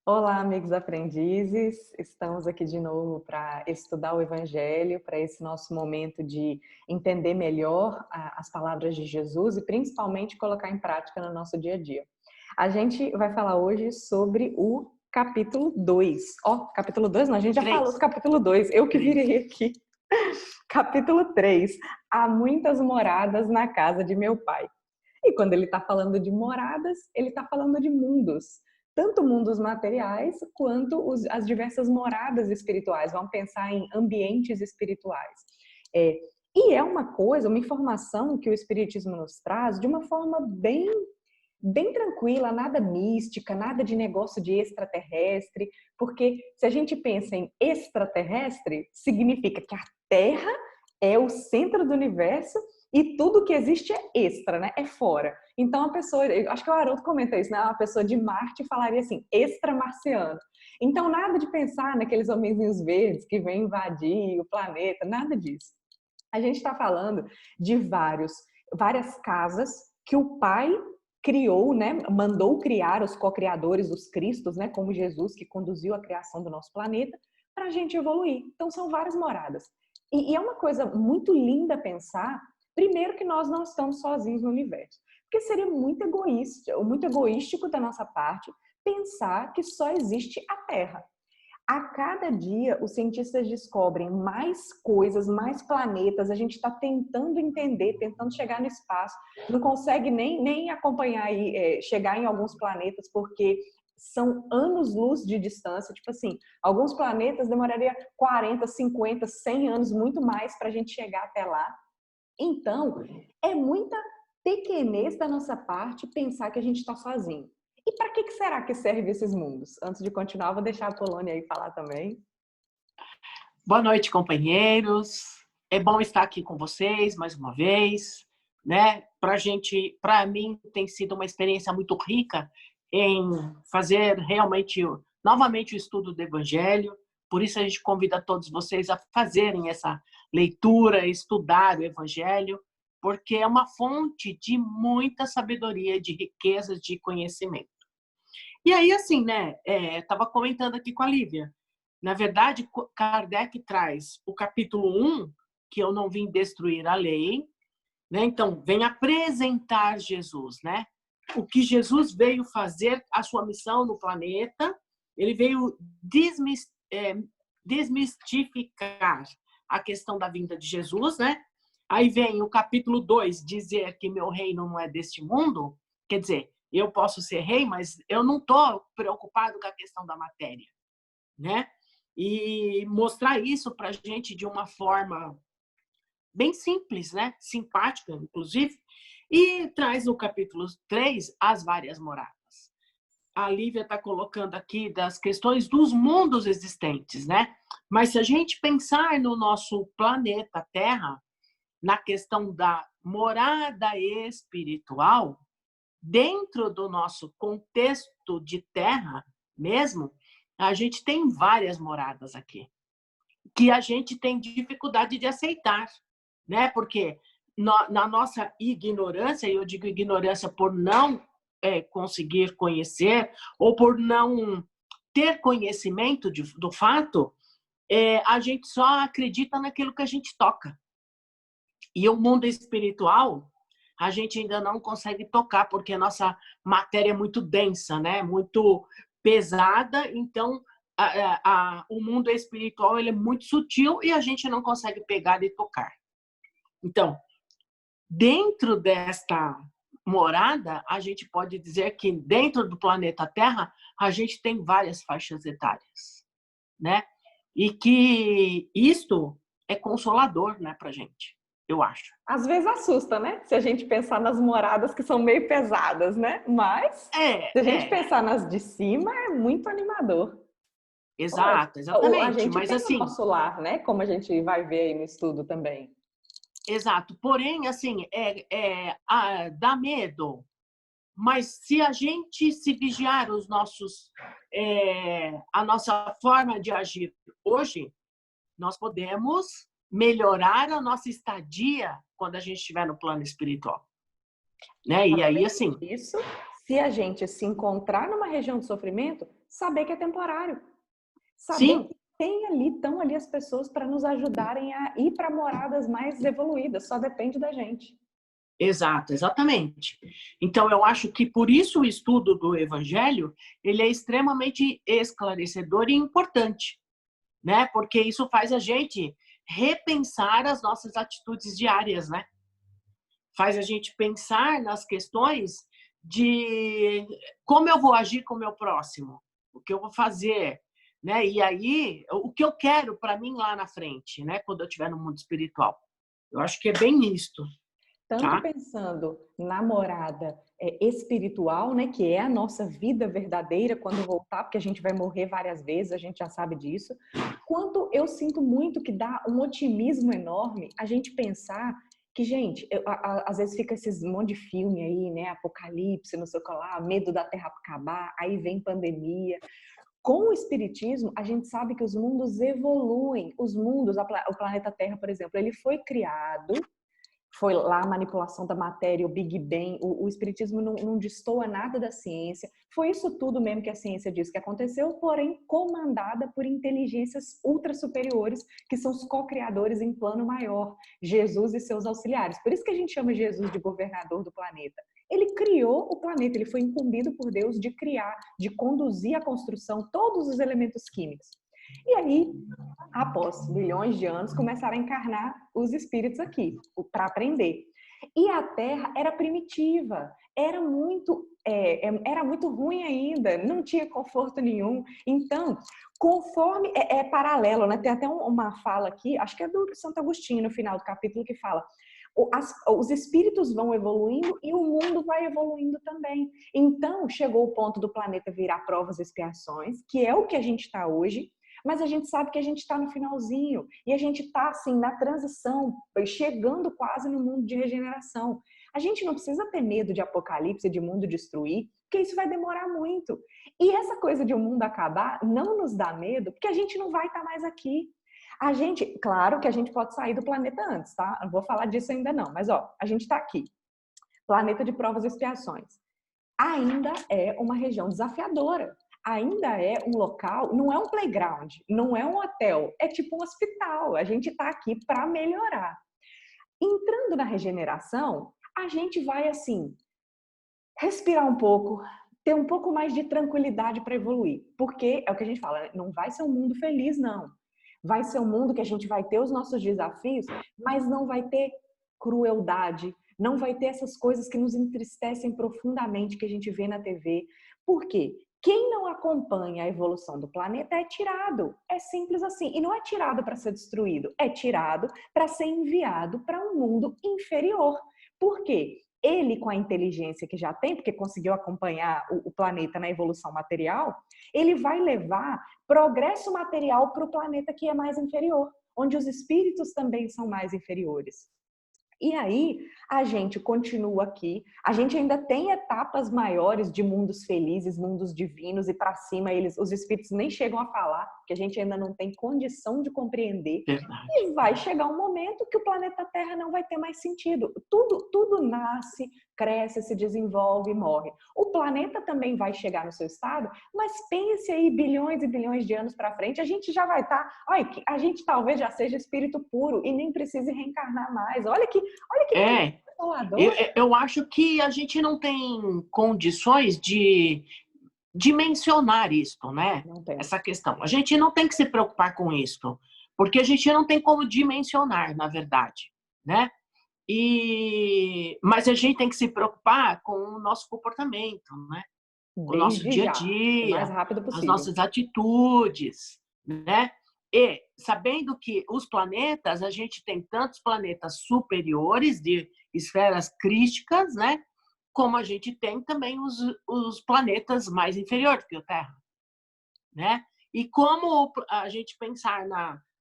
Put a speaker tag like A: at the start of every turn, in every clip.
A: Olá, amigos aprendizes. Estamos aqui de novo para estudar o Evangelho, para esse nosso momento de entender melhor as palavras de Jesus e principalmente colocar em prática no nosso dia a dia. A gente vai falar hoje sobre o capítulo 2. Capítulo 2, não, a gente já falou do
B: 3.
A: capítulo 2, eu que
B: 3.
A: virei aqui. Capítulo 3. Há muitas moradas na casa de meu pai. E quando ele está falando de moradas, ele está falando de mundos. Tanto mundos materiais quanto as diversas moradas espirituais. Vamos pensar em ambientes espirituais. É, e é uma coisa, uma informação que o Espiritismo nos traz de uma forma bem tranquila, nada mística, nada de negócio de extraterrestre, porque se a gente pensa em extraterrestre, significa que a Terra é o centro do universo e tudo que existe é extra, né? É fora. Então a pessoa, acho que o Haroldo comenta isso, né? Uma pessoa de Marte falaria assim, extramarciano. Então nada de pensar naqueles homenzinhos verdes que vêm invadir o planeta, nada disso. A gente está falando de várias casas que o Pai criou, né? Mandou criar os co-criadores, os Cristos, né? Como Jesus que conduziu a criação do nosso planeta para a gente evoluir. Então são várias moradas. E é uma coisa muito linda pensar, primeiro que nós não estamos sozinhos no universo, porque seria muito egoístico da nossa parte pensar que só existe a Terra. A cada dia, os cientistas descobrem mais coisas, mais planetas. A gente está tentando entender, tentando chegar no espaço. Não consegue nem acompanhar e chegar em alguns planetas, porque são anos-luz de distância. Tipo assim, alguns planetas demoraria 40, 50, 100 anos, muito mais para a gente chegar até lá. Então, é muita pequenez da nossa parte pensar que a gente está sozinho. E para que será que serve esses mundos? Antes de continuar, vou deixar a Polônia aí falar também.
B: Boa noite, companheiros. É bom estar aqui com vocês mais uma vez, né? Para mim, tem sido uma experiência muito rica em fazer realmente, novamente, o estudo do Evangelho. Por isso, a gente convida todos vocês a fazerem essa leitura, estudar o Evangelho, porque é uma fonte de muita sabedoria, de riquezas de conhecimento. E aí, assim, né? Estava comentando aqui com a Lívia. Na verdade, Kardec traz o capítulo 1, que eu não vim destruir a lei, né? Então, vem apresentar Jesus, né? O que Jesus veio fazer, a sua missão no planeta, ele veio desmistificar a questão da vinda de Jesus, né? Aí vem o capítulo 2, dizer que meu reino não é deste mundo, quer dizer, eu posso ser rei, mas eu não estou preocupado com a questão da matéria, né? E mostrar isso para a gente de uma forma bem simples, né? Simpática, inclusive, e traz no capítulo 3 as várias moradas. A Lívia está colocando aqui das questões dos mundos existentes, né? Mas se a gente pensar no nosso planeta Terra, na questão da morada espiritual, dentro do nosso contexto de Terra mesmo, a gente tem várias moradas aqui, que a gente tem dificuldade de aceitar, né? Porque na nossa ignorância, e eu digo ignorância por não conseguir conhecer ou por não ter conhecimento do fato, a gente só acredita naquilo que a gente toca. E o mundo espiritual, a gente ainda não consegue tocar, porque a nossa matéria é muito densa, né? Muito pesada, então o mundo espiritual ele é muito sutil e a gente não consegue pegar e tocar. Então, dentro desta morada, a gente pode dizer que dentro do planeta Terra, a gente tem várias faixas etárias, né? E que isto é consolador, né, pra gente, eu acho.
A: Às vezes assusta, né? Se a gente pensar nas moradas que são meio pesadas, né? Mas
B: É,
A: se a gente
B: é,
A: pensar nas de cima, é muito animador. Lógico.
B: exato,
A: A
B: exatamente.
A: gente
B: Mas
A: tem o
B: assim,
A: nosso lar, né? Como a gente vai ver aí no estudo também.
B: exato. Porém, assim, dá medo. Mas se a gente se vigiar a nossa forma de agir hoje, nós podemos melhorar a nossa estadia quando a gente estiver no plano espiritual, né? E aí,
A: Além
B: assim,
A: disso, se a gente se encontrar numa região de sofrimento, saber que é temporário. Saber
B: Sim,
A: que estão ali as pessoas para nos ajudarem a ir para moradas mais evoluídas, só depende da gente.
B: exato, exatamente. Então, eu acho que por isso o estudo do Evangelho, ele é extremamente esclarecedor e importante, né? Porque isso faz a gente repensar as nossas atitudes diárias, né? Faz a gente pensar nas questões de como eu vou agir com o meu próximo, o que eu vou fazer, né? E aí, o que eu quero para mim lá na frente, né? Quando eu estiver no mundo espiritual. Eu acho que é bem isto,
A: Tanto
B: tá?
A: pensando na morada espiritual, né, que é a nossa vida verdadeira quando voltar, porque a gente vai morrer várias vezes, a gente já sabe disso, quanto eu sinto muito que dá um otimismo enorme a gente pensar que, gente, às vezes fica esses monte de filme aí, né, apocalipse, não sei o que lá, medo da Terra acabar, aí vem pandemia. Com o espiritismo, a gente sabe que os mundos evoluem, os mundos, o planeta Terra, por exemplo, ele foi criado, foi lá a manipulação da matéria, o Big Bang, o espiritismo não destoa nada da ciência. Foi isso tudo mesmo que a ciência diz que aconteceu, porém comandada por inteligências ultra superiores, que são os co-criadores em plano maior, Jesus e seus auxiliares. Por isso que a gente chama Jesus de governador do planeta. Ele criou o planeta, ele foi incumbido por Deus de criar, de conduzir a construção, todos os elementos químicos. E aí, após bilhões de anos, começaram a encarnar os espíritos aqui, para aprender. E a Terra era primitiva, era muito ruim ainda, não tinha conforto nenhum. Então, conforme é paralelo, né? Tem até uma fala aqui, acho que é do Santo Agostinho, no final do capítulo, que fala: os espíritos vão evoluindo e o mundo vai evoluindo também. Então, chegou o ponto do planeta virar provas e expiações, que é o que a gente está hoje, mas a gente sabe que a gente está no finalzinho e a gente está assim na transição, chegando quase no mundo de regeneração. A gente não precisa ter medo de apocalipse, de mundo destruir, porque isso vai demorar muito. E essa coisa de o mundo acabar não nos dá medo, porque a gente não vai estar mais aqui. A gente, claro que a gente pode sair do planeta antes, tá? Não vou falar disso ainda não, mas ó, a gente está aqui. Planeta de provas e expiações. Ainda é uma região desafiadora. Ainda é um local, não é um playground, não é um hotel, é tipo um hospital. A gente está aqui para melhorar. Entrando na regeneração, a gente vai assim, respirar um pouco, ter um pouco mais de tranquilidade para evoluir. Porque é o que a gente fala, não vai ser um mundo feliz, não. Vai ser um mundo que a gente vai ter os nossos desafios, mas não vai ter crueldade, não vai ter essas coisas que nos entristecem profundamente que a gente vê na TV. Por quê? Quem não acompanha a evolução do planeta é tirado. É simples assim. E não é tirado para ser destruído, é tirado para ser enviado para um mundo inferior. Por quê? Ele, com a inteligência que já tem, porque conseguiu acompanhar o planeta na evolução material, ele vai levar progresso material para o planeta que é mais inferior, onde os espíritos também são mais inferiores. E aí, a gente continua aqui, a gente ainda tem etapas maiores de mundos felizes, mundos divinos, e para cima os espíritos nem chegam a falar, porque a gente ainda não tem condição de compreender.
B: Verdade.
A: E vai chegar um momento que o planeta Terra não vai ter mais sentido. Tudo nasce, cresce, se desenvolve e morre. O planeta também vai chegar no seu estado, mas pense aí bilhões e bilhões de anos para frente, a gente já vai estar... Olha, a gente talvez já seja espírito puro e nem precise reencarnar mais. Olha que coisa
B: É, eu,
A: consoladora.
B: eu acho que a gente não tem condições de dimensionar isto, né?
A: Não tem.
B: Essa questão. A gente não tem que se preocupar com isto, porque a gente não tem como dimensionar, na verdade, né? Mas a gente tem que se preocupar com o nosso comportamento, né? O nosso
A: Desde
B: dia a
A: já, o mais
B: dia,
A: rápido
B: as
A: possível.
B: nossas atitudes, né? E sabendo que os planetas, a gente tem tantos planetas superiores de esferas crísticas, né? Como a gente tem também os planetas mais inferiores que a Terra, né? E como a gente pensar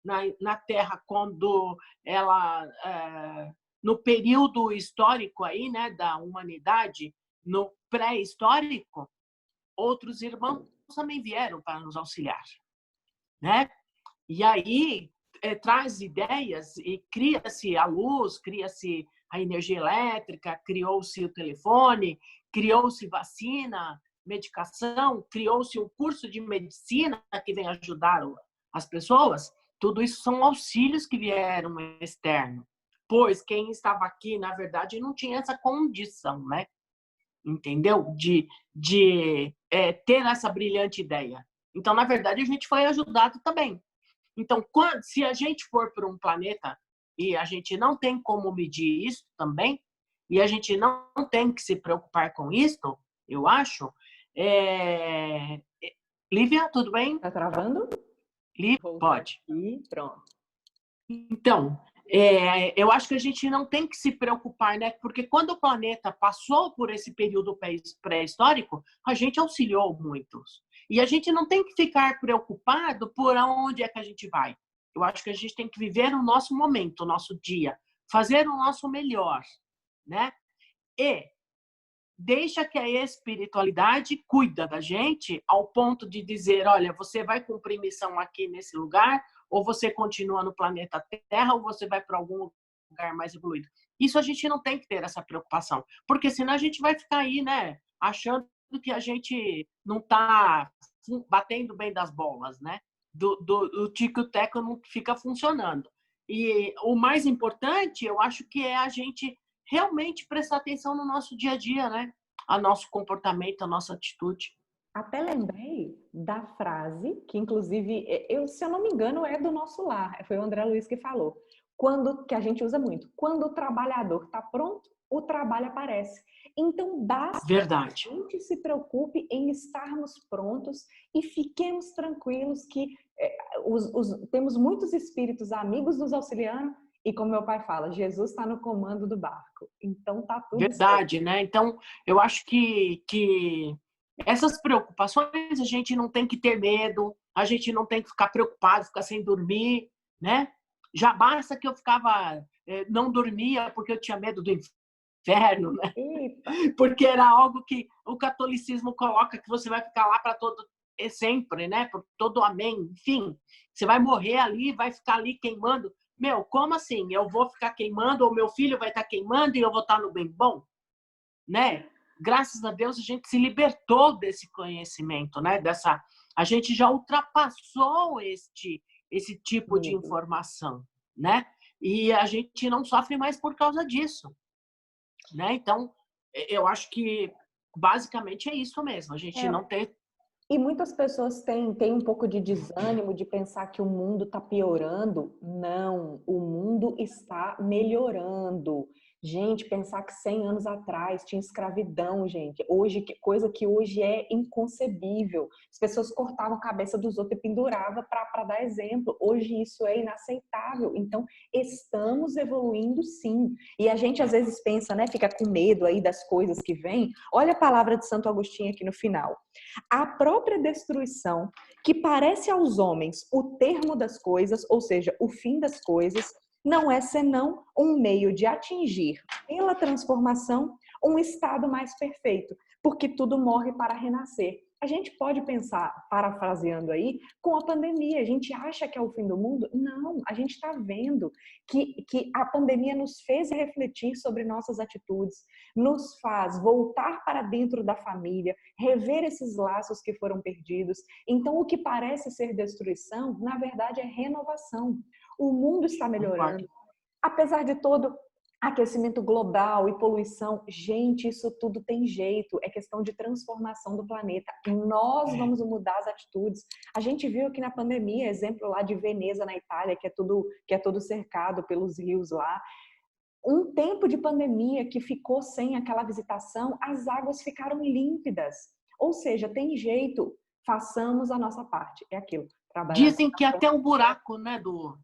B: na Terra quando ela no período histórico aí, né, da humanidade, no pré-histórico, outros irmãos também vieram para nos auxiliar, né? E aí traz ideias e cria-se a luz, cria-se a energia elétrica, criou-se o telefone, criou-se vacina, medicação, criou-se um curso de medicina que vem ajudar as pessoas. Tudo isso são auxílios que vieram externo, pois quem estava aqui, na verdade, não tinha essa condição, né? Entendeu? De ter essa brilhante ideia. Então, na verdade, a gente foi ajudado também. Então, se a gente for para um planeta e a gente não tem como medir isso também, e a gente não tem que se preocupar com isso, eu acho. Lívia, tudo bem?
A: Tá travando?
B: Lívia, pode.
A: E pronto.
B: Então, eu acho que a gente não tem que se preocupar, né? Porque quando o planeta passou por esse período pré-histórico, a gente auxiliou muitos. E a gente não tem que ficar preocupado por onde é que a gente vai. Eu acho que a gente tem que viver o nosso momento, o nosso dia, fazer o nosso melhor, né? E deixa que a espiritualidade cuida da gente ao ponto de dizer, olha, você vai cumprir missão aqui nesse lugar, ou você continua no planeta Terra, ou você vai para algum lugar mais evoluído. Isso a gente não tem que ter essa preocupação, porque senão a gente vai ficar aí, né, achando que a gente não está batendo bem das bolas, né? Do tico-teco não fica funcionando. E o mais importante, eu acho que é a gente realmente prestar atenção no nosso dia a dia, né? A nosso comportamento, a nossa atitude.
A: Até lembrei da frase, que inclusive, se eu não me engano, é do Nosso Lar. Foi o André Luiz que falou. Que a gente usa muito. Quando o trabalhador está pronto, o trabalho aparece. Então, basta
B: Verdade.
A: que a gente se preocupe em estarmos prontos e fiquemos tranquilos que temos muitos espíritos amigos nos auxiliando e, como meu pai fala, Jesus está no comando do barco. Então, tá tudo
B: Verdade,
A: certo.
B: né? Então, eu acho que essas preocupações a gente não tem que ter medo, a gente não tem que ficar preocupado, ficar sem dormir, né? Já basta que eu não dormia porque eu tinha medo do inferno, né?
A: Eita.
B: Porque era algo que o catolicismo coloca que você vai ficar lá para todo sempre, né? Por todo amém, enfim, você vai morrer ali, vai ficar ali queimando. Meu, como assim? Eu vou ficar queimando ou meu filho vai estar queimando e eu vou estar no bem bom, né? Graças a Deus a gente se libertou desse conhecimento, né? A gente já ultrapassou esse tipo de informação, né? E a gente não sofre mais por causa disso, né? Então, eu acho que basicamente é isso mesmo, a gente não ter.
A: E muitas pessoas têm um pouco de desânimo de pensar que o mundo está piorando. Não, o mundo está melhorando. Gente, pensar que 100 anos atrás tinha escravidão, gente. Hoje, coisa que hoje é inconcebível. As pessoas cortavam a cabeça dos outros e penduravam para dar exemplo. Hoje isso é inaceitável. Então, estamos evoluindo sim. E a gente às vezes pensa, né? Fica com medo aí das coisas que vêm. Olha a palavra de Santo Agostinho aqui no final. A própria destruição, que parece aos homens o termo das coisas, ou seja, o fim das coisas, não é senão um meio de atingir, pela transformação, um estado mais perfeito, porque tudo morre para renascer. A gente pode pensar, parafraseando aí, com a pandemia. A gente acha que é o fim do mundo? Não, a gente está vendo que a pandemia nos fez refletir sobre nossas atitudes, nos faz voltar para dentro da família, rever esses laços que foram perdidos. Então, o que parece ser destruição, na verdade, é renovação. O mundo está melhorando. Apesar de todo aquecimento global e poluição, gente, isso tudo tem jeito, é questão de transformação do planeta. Nós vamos mudar as atitudes. A gente viu aqui na pandemia, exemplo lá de Veneza, na Itália, que é tudo cercado pelos rios lá. Um tempo de pandemia que ficou sem aquela visitação, as águas ficaram límpidas. Ou seja, tem jeito, façamos a nossa parte. É aquilo.
B: Dizem que até o buraco, né, do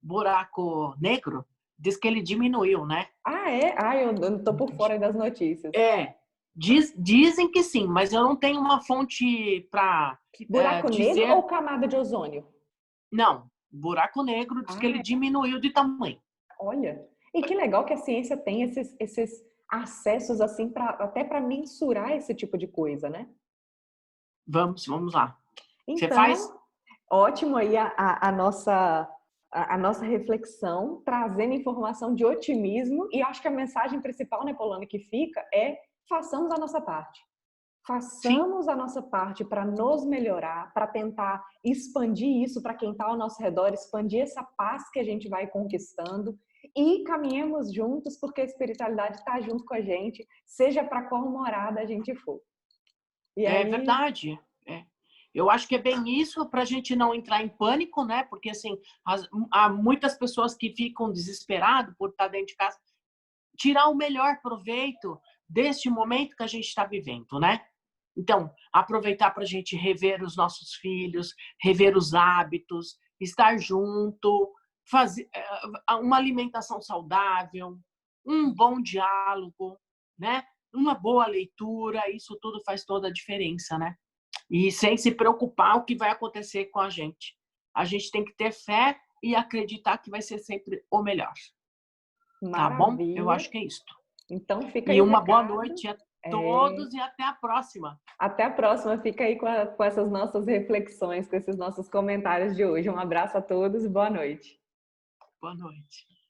B: buraco negro, diz que ele diminuiu, né?
A: Ah, é? Ah, eu não tô por fora das notícias.
B: Dizem que sim, mas eu não tenho uma fonte para
A: Buraco
B: dizer...
A: negro ou camada de ozônio?
B: Não, buraco negro diz que ele diminuiu de tamanho.
A: Olha, e que legal que a ciência tem esses acessos assim até para mensurar esse tipo de coisa, né?
B: Vamos lá.
A: Então,
B: você faz?
A: Ótimo aí a nossa a nossa reflexão, trazendo informação de otimismo, e acho que a mensagem principal, né, Polônia, que fica é: façamos a nossa parte.
B: Sim,
A: Façamos a nossa parte para nos melhorar, para tentar expandir isso para quem está ao nosso redor, expandir essa paz que a gente vai conquistando e caminhemos juntos, porque a espiritualidade está junto com a gente, seja para qual morada a gente for. E
B: é
A: aí,
B: verdade. É. Eu acho que é bem isso para a gente não entrar em pânico, né? Porque assim, há muitas pessoas que ficam desesperadas por estar dentro de casa. Tirar o melhor proveito deste momento que a gente está vivendo, né? Então, aproveitar para a gente rever os nossos filhos, rever os hábitos, estar junto, fazer uma alimentação saudável, um bom diálogo, né? Uma boa leitura, isso tudo faz toda a diferença, né? E sem se preocupar o que vai acontecer com a gente. A gente tem que ter fé e acreditar que vai ser sempre o melhor. Tá bom? Eu
A: maravilha.
B: acho que é isso.
A: Então fica
B: E
A: aí o
B: uma boa
A: recado.
B: noite a
A: É,
B: todos e até a próxima.
A: até a próxima. Fica aí com essas nossas reflexões, com esses nossos comentários de hoje. Um abraço a todos e boa noite.
B: Boa noite.